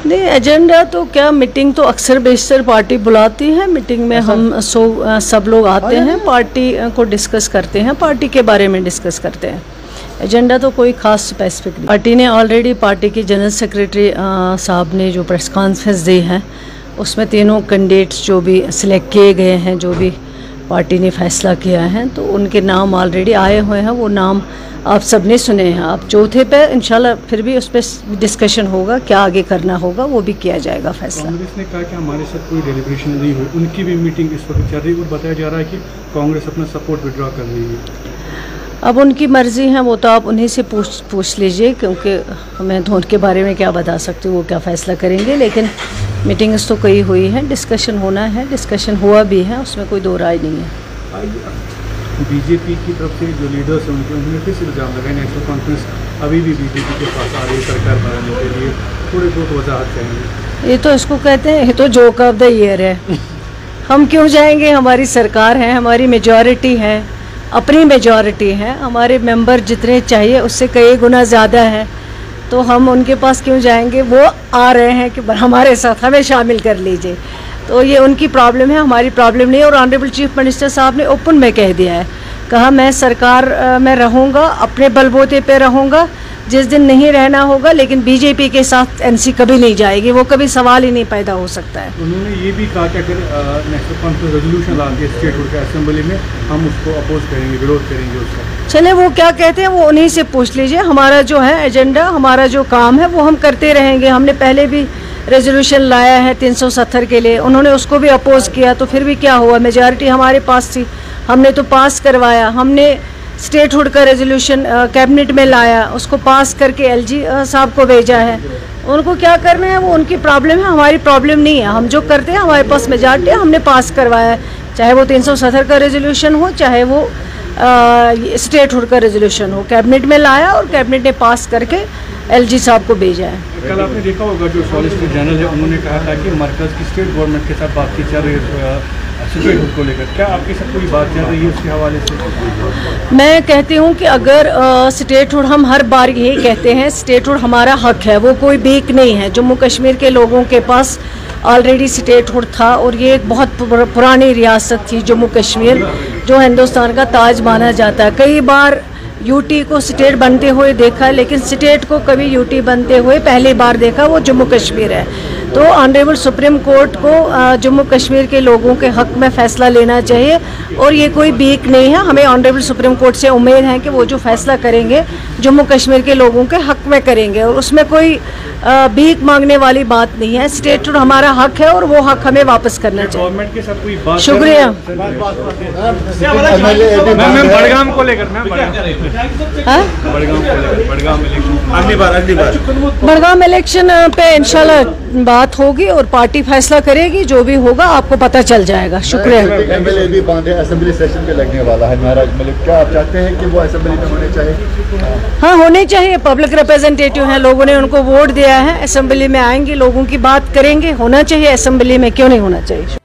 नहीं, एजेंडा तो क्या, मीटिंग तो अक्सर बेशतर पार्टी बुलाती है। मीटिंग में हम सब लोग आते हैं, पार्टी को डिस्कस करते हैं, पार्टी के बारे में डिस्कस करते हैं। एजेंडा तो कोई खास स्पेसिफिक नहीं। पार्टी ने ऑलरेडी, पार्टी के जनरल सेक्रेटरी साहब ने जो प्रेस कॉन्फ्रेंस दी है उसमें तीनों कैंडिडेट्स जो भी सिलेक्ट किए गए हैं, जो भी पार्टी ने फैसला किया है, तो उनके नाम ऑलरेडी आए हुए हैं। वो नाम आप सबने सुने हैं। आप चौथे पे इंशाल्लाह फिर भी उस पर डिस्कशन होगा, क्या आगे करना होगा वो भी किया जाएगा फैसला। कांग्रेस ने कहा कि हमारे साथ कोई डेलिब्रेशन नहीं हुई, उनकी भी मीटिंग इस वक्त चल रही है और बताया जा रहा है कि कांग्रेस अपना सपोर्ट विड्रॉ कर रही है। अब उनकी मर्ज़ी है, वो तो आप उन्हीं से पूछ लीजिए, क्योंकि मैं तो उनके बारे में क्या बता सकती हूँ वो क्या फ़ैसला करेंगे। लेकिन मीटिंग्स तो कई हुई हैं, डिस्कशन होना है, डिस्कशन हुआ भी है, उसमें कोई दो राय नहीं है। बीजेपी की तरफ से जो लीडर्स हैं उन्होंने फिर से इल्ज़ाम लगाए नेशनल कॉन्फ्रेंस अभी भी बीजेपी के पास आ रही है सरकार बनाने के लिए, थोड़ी बहुत वजाहत चाहेंगे। ये तो इसको कहते हैं, ये तो जोक ऑफ द ईयर है। हम क्यों जाएंगे, हमारी सरकार है, हमारी मेजॉरिटी है, अपनी मेजॉरिटी है, हमारे मेंबर जितने चाहिए उससे कई गुना ज़्यादा है, तो हम उनके पास क्यों जाएंगे। वो आ रहे हैं कि हमारे साथ हमें शामिल कर लीजिए, तो ये उनकी प्रॉब्लम है, हमारी प्रॉब्लम नहीं है। और ऑनरेबल चीफ मिनिस्टर साहब ने ओपन में कह दिया है, कहा मैं सरकार में रहूँगा, अपने बलबूते पे रहूँगा, जिस दिन नहीं रहना होगा, लेकिन बीजेपी के साथ एनसी कभी नहीं जाएगी, वो कभी सवाल ही नहीं पैदा हो सकता है। उन्होंने ये भी कहा कि अगर नेशनल कॉन्फ्रेंस रेजोल्यूशन लाती है स्टेट के असेंबली में, हम उसको अपोज करेंगे, विरोध करेंगे उसका। चले वो क्या कहते हैं वो उन्हीं से पूछ लीजिए। हमारा जो है एजेंडा, हमारा जो काम है वो हम करते रहेंगे। हमने पहले भी रेजोल्यूशन लाया है 370 के लिए, उन्होंने उसको भी अपोज किया, तो फिर भी क्या हुआ, मेजॉरिटी हमारे पास थी, हमने तो पास करवाया। हमने स्टेटहुड का रेजोल्यूशन कैबिनेट में लाया, उसको पास करके एलजी साहब को भेजा है। उनको क्या करना है वो उनकी प्रॉब्लम है, हमारी प्रॉब्लम नहीं है। हम जो करते हैं, हमारे पास मेजॉरिटी है, हमने पास करवाया है, चाहे वो 370 का रेजोल्यूशन हो, चाहे वो स्टेटहुड का रेजोल्यूशन हो। कैबिनेट में लाया और कैबिनेट ने पास करके एलजी साहब को भेजा है। कल आपने देखा होगा जो सॉलिसिटर जनरल है उन्होंने कहा था कि मरकज़ की स्टेट गवर्नमेंट के साथ बातचीत चल रही है स्टेटहुड को लेकर, क्या आपके साथ कोई बात चल रही है उसके हवाले से? मैं कहती हूँ कि अगर स्टेटहुड, हम हर बार यही कहते हैं, स्टेटहुड हमारा हक है, वो कोई बीक नहीं है। जम्मू कश्मीर के लोगों के पास ऑलरेडी स्टेटहुड था और ये एक बहुत पुरानी रियासत थी जम्मू कश्मीर, जो हिंदुस्तान का ताज माना जाता है। कई बार यूटी को स्टेट बनते हुए देखा, लेकिन स्टेट को कभी यूटी बनते हुए पहली बार देखा वो जम्मू कश्मीर है। तो ऑनरेबल सुप्रीम कोर्ट को जम्मू कश्मीर के लोगों के हक में फ़ैसला लेना चाहिए और ये कोई बीक नहीं है। हमें ऑनरेबल सुप्रीम कोर्ट से उम्मीद है कि वो जो फैसला करेंगे जम्मू कश्मीर के लोगों के हक में करेंगे और उसमें कोई भीख मांगने वाली बात नहीं है। स्टेटहुड हमारा हक है और वो हक हमें वापस करना चाहिए। गवर्नमेंट के साथ कोई बात? शुक्रिया। बड़गाम को लेकर बड़गाम इलेक्शन पे इंशाल्लाह बात होगी और पार्टी फैसला करेगी, जो भी होगा आपको पता चल जाएगा। शुक्रिया। एमएलए भी बांधे असेंबली सेशन पे लगने वाला है महाराज मलिक, क्या आप चाहते हैं कि वो असेंबली में होने चाहिए? हाँ, होने चाहिए। पब्लिक रिप्रेजेंटेटिव हैं, लोगों ने उनको वोट दिया है, असेंबली में आएंगे, लोगों की बात करेंगे, होना चाहिए असेंबली में, क्यों नहीं होना चाहिए।